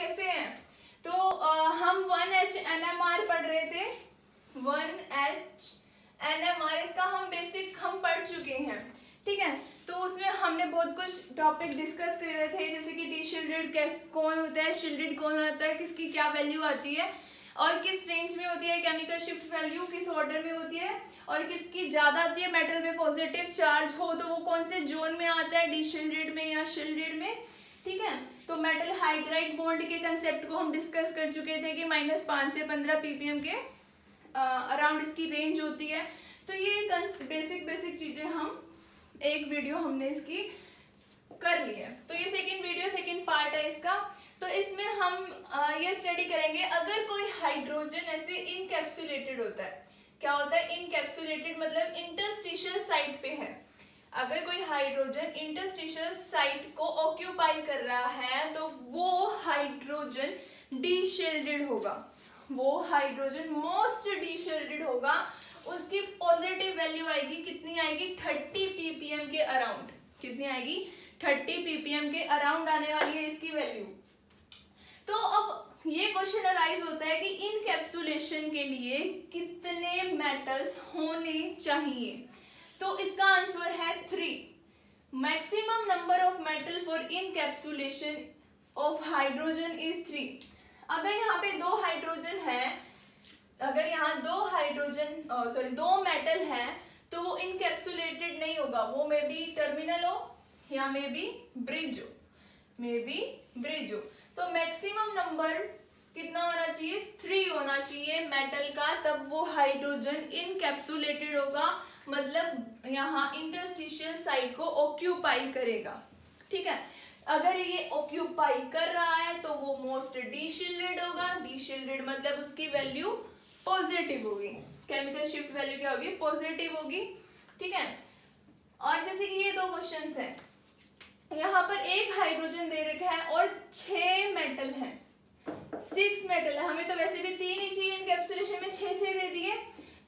कैसे हैं? तो हम 1H NMR पढ़ रहे थे। 1H NMR इसका हम बेसिक पढ़ चुके हैं, ठीक है। तो उसमें हमने बहुत कुछ टॉपिक डिस्कस कर रहे थे, जैसे कि डीशिल्डेड कौन होता है, शिल्डेड कौन होता है, किसकी क्या वैल्यू आती है और किस रेंज में होती है, केमिकल शिफ्ट वैल्यू किस ऑर्डर में होती है और किसकी ज्यादा आती है। मेटल में पॉजिटिव चार्ज हो तो वो कौन से जोन में आता है, डीशिल्डेड में या शिल्डेड में, ठीक है। तो मेटल हाइड्राइड बॉन्ड के कंसेप्ट को हम डिस्कस कर चुके थे कि -5 से 15 ppm के अराउंड इसकी रेंज होती है। तो ये बेसिक चीजें हम एक वीडियो हमने इसकी कर ली है। तो ये सेकंड पार्ट है इसका। तो इसमें हम ये स्टडी करेंगे, अगर कोई हाइड्रोजन ऐसे इनकैप्सुलेटेड होता है, क्या होता है इनकैप्सुलेटेड मतलब इंटरस्टिशियल साइट पे है। अगर कोई हाइड्रोजन इंटरस्टिशियल साइट को ऑक्यूपाई कर रहा है तो वो हाइड्रोजन डीशिल्डेड होगा, वो हाइड्रोजन मोस्ट डीशिल्डेड होगा। उसकी पॉजिटिव वैल्यू आएगी, कितनी आएगी, 30 ppm के अराउंड। कितनी आएगी, 30 ppm के अराउंड आने वाली है इसकी वैल्यू। तो अब ये क्वेश्चन अराइज होता है कि इनकैप्सुलेशन के लिए कितने मेटल्स होने चाहिए। तो इसका आंसर है 3। Maximum number of metal for encapsulation of hydrogen is 3। अगर यहाँ पे दो हाइड्रोजन है, अगर यहाँ दो मेटल है तो वो इनकैप्सुलेटेड नहीं होगा, वो मे बी टर्मिनल हो या मे बी ब्रिज हो, तो मैक्सिमम नंबर कितना होना चाहिए, 3 होना चाहिए मेटल का, तब वो हाइड्रोजन इनकैप्सुलेटेड होगा, मतलब यहाँ इंटरस्टिशियल साइट को ऑक्यूपाई करेगा, ठीक है। अगर ये ऑक्यूपाई कर रहा है तो वो मोस्ट डीशिल्डेड होगा। डीशिल्डेड मतलब उसकी वैल्यू पॉजिटिव होगी, केमिकल शिफ्ट वैल्यू क्या होगी, पॉजिटिव होगी, ठीक है। और जैसे कि ये दो क्वेश्चंस हैं, यहाँ पर एक हाइड्रोजन दे रखा है और 6 मेटल है, 6 मेटल है। हमें तो वैसे भी 3 ही चाहिए, इनकैप्सुलेशन में 6 दे दिए,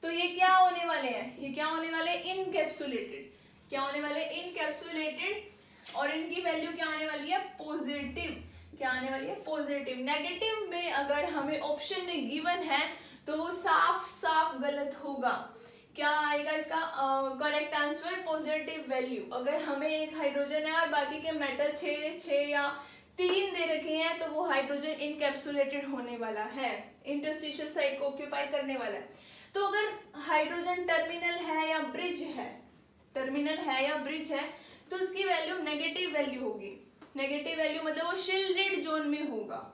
तो ये क्या होने वाले हैं, ये क्या होने वाले, इनकैप्सुलेटेड। क्या होने वाले, इनकैप्सुलेटेड। और इनकी वैल्यू क्या आने वाली है, पॉजिटिव। क्या आने वाली है, पॉजिटिव। नेगेटिव में अगर हमें ऑप्शन में गिवन है तो वो साफ गलत होगा। क्या आएगा इसका करेक्ट आंसर, पॉजिटिव वैल्यू। अगर हमें एक हाइड्रोजन है और बाकी के मेटल 6 या 3 दे रखे हैं तो वो हाइड्रोजन इनकैप्सुलेटेड होने वाला है, इंटरस्टिशियल साइट को ऑक्यूपाई करने वाला है। तो अगर हाइड्रोजन टर्मिनल है या ब्रिज है, तो उसकी वैल्यू नेगेटिव वैल्यू होगी। नेगेटिव वैल्यू मतलब वो शिल्डेड जोन में होगा।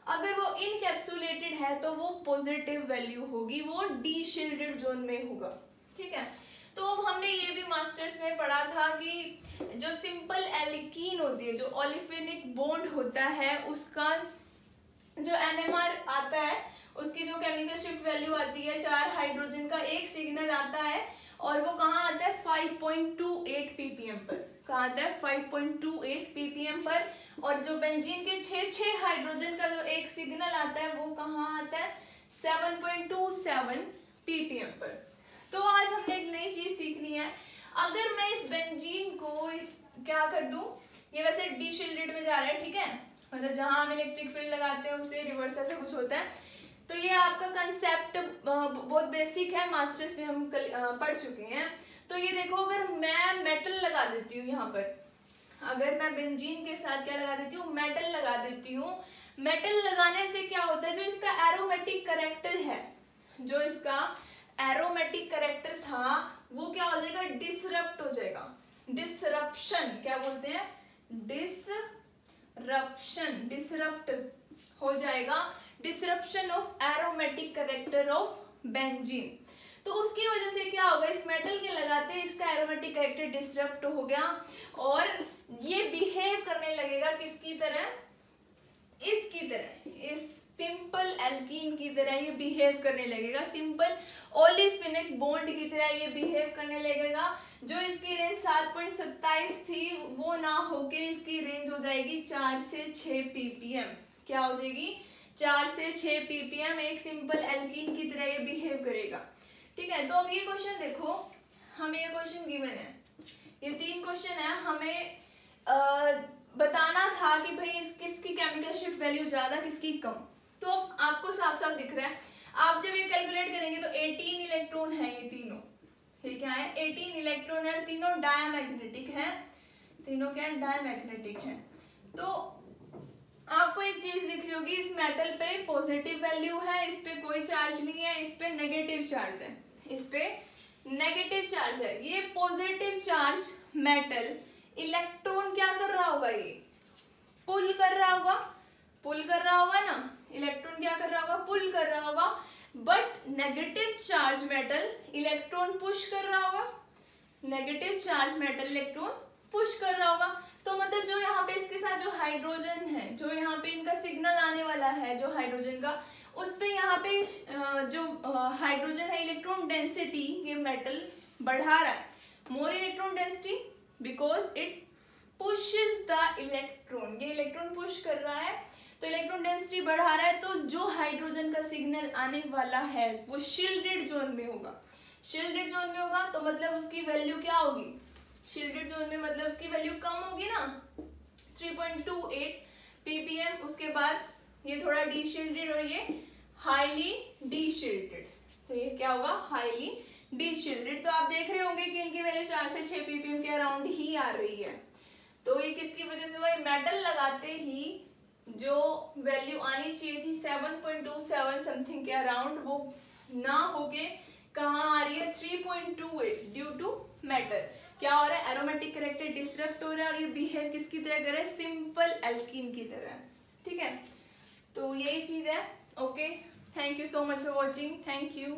अगर वो इनकैप्सुलेटेड है तो वो पॉजिटिव वैल्यू होगी, वो डीशिल्डेड जोन में होगा, ठीक है। तो अब हमने ये भी मास्टर्स में पढ़ा था कि जो सिंपल एल्कीन होती है, जो ओलिफेनिक बॉन्ड होता है, उसका जो NMR आता है, उसकी जो केमिकल शिफ्ट वैल्यू आती है, 4 हाइड्रोजन का एक सिग्नल आता है और वो कहाँ आता है, 5.28 ppm पर। कहाँ आता है, 5.28 ppm पर। और जो बेंजीन के 6 हाइड्रोजन का जो एक सिग्नल आता है वो कहाँ आता है, 7.27 ppm पर। तो आज हमने एक नई चीज सीखनी है। अगर मैं इस बेंजीन को क्या कर दूं, ये वैसे डीशिल्डेड में जा रहा है, ठीक है, मतलब जहां हम इलेक्ट्रिक फील्ड लगाते हैं उससे रिवर्स ऐसा कुछ होता है। तो ये आपका कंसेप्ट बहुत बेसिक है, मास्टर्स में हम पढ़ चुके हैं। तो ये देखो, अगर मैं मेटल लगा देती हूँ यहाँ पर, अगर मैं बेंजीन के साथ क्या लगा देती हूँ, मेटल लगा देती हूँ। मेटल लगाने से क्या होता है, जो इसका एरोमेटिक कैरेक्टर है, जो इसका एरोमेटिक कैरेक्टर था वो क्या हो जाएगा, डिसरप्ट हो जाएगा। डिसरप्शन क्या बोलते हैं, डिसरप्ट हो जाएगा, disruption of aromatic character of benzene. तो उसकी वजह से क्या होगा, इस मेटल के लगाते इसका एरोमेटिक कैरेक्टर डिसरप्ट हो गया और ये बिहेव करने लगेगा किसकी तरह, इसकी तरह, इस सिंपल एल्कीन की तरह ये बिहेव करने लगेगा, सिंपल ओलिफेनिक बॉन्ड की तरह ये बिहेव करने लगेगा। जो इसकी रेंज 7.27 थी वो ना होके इसकी रेंज हो जाएगी 4 से 6 ppm। क्या हो जाएगी, 4 से 6 ppm। एक सिंपल एल्कीन की तरह ये बिहेव करेगा, ठीक है। तो अब ये क्वेश्चन देखो, हमें ये क्वेश्चन गिवन है, ये 3 क्वेश्चन है, हमें बताना था कि भाई किसकी केमिकल शिफ्ट वैल्यू ज्यादा, किसकी कम। तो आपको साफ साफ दिख रहा है। आप जब ये कैलकुलेट करेंगे तो 18 इलेक्ट्रॉन है ये तीनों, ये क्या है 18 इलेक्ट्रॉन है, तीनों डायमैग्नेटिक है, तीनों क्या है डायमैग्नेटिक है। तो आपको एक चीज दिख रही होगी, इस मेटल पे पॉजिटिव वैल्यू है, इस पे कोई चार्ज नहीं है, इस पे नेगेटिव चार्ज है, इस पे नेगेटिव चार्ज है। ये पॉजिटिव चार्ज मेटल इलेक्ट्रॉन क्या कर रहा होगा, ये पुल कर रहा होगा, पुल कर रहा होगा ना, इलेक्ट्रॉन क्या कर रहा होगा, पुल कर रहा होगा। But negative charge metal electron push कर रहा होगा, negative charge metal electron push कर रहा होगा। तो मतलब जो यहाँ पे इसके साथ जो हाइड्रोजन है, जो यहाँ पे इनका सिग्नल आने वाला है जो हाइड्रोजन का, उस पे यहाँ पे जो हाइड्रोजन है इलेक्ट्रॉन डेंसिटी ये मेटल बढ़ा रहा है, more electron density because it pushes the electron, ये इलेक्ट्रॉन पुश कर रहा है तो इलेक्ट्रॉन डेंसिटी बढ़ा रहा है। तो जो हाइड्रोजन का सिग्नल आने वाला है वो शील्डेड जोन में होगा, शील्डेड जोन में होगा तो मतलब उसकी वैल्यू क्या होगी, शील्डेड जोन में मतलब उसकी वैल्यू कम होगी ना 3.28 ppm। उसके बाद ये थोड़ा डी शील्डेड और ये हाईली डी शील्डेड, तो ये क्या होगा हाईली डी शील्डेड। तो आप देख रहे होंगे कि इनकी वैल्यू 4 से 6 ppm के अराउंड ही आ रही है। तो ये किसकी वजह से हुआ, मेटल लगाते ही जो वैल्यू आनी चाहिए थी 7.27 समथिंग के अराउंड वो ना होके कहाँ आ रही है 3.28 ड्यू टू मेटल। क्या हो रहा है, एरोमेटिक कैरेक्टर डिस्टर्ब हो रहा है और ये बिहेव किसकी तरह कर रहा है, सिंपल एल्कीन की तरह। ठीक है, तो यही चीज है। Okay, thank you so much for watching, thank you.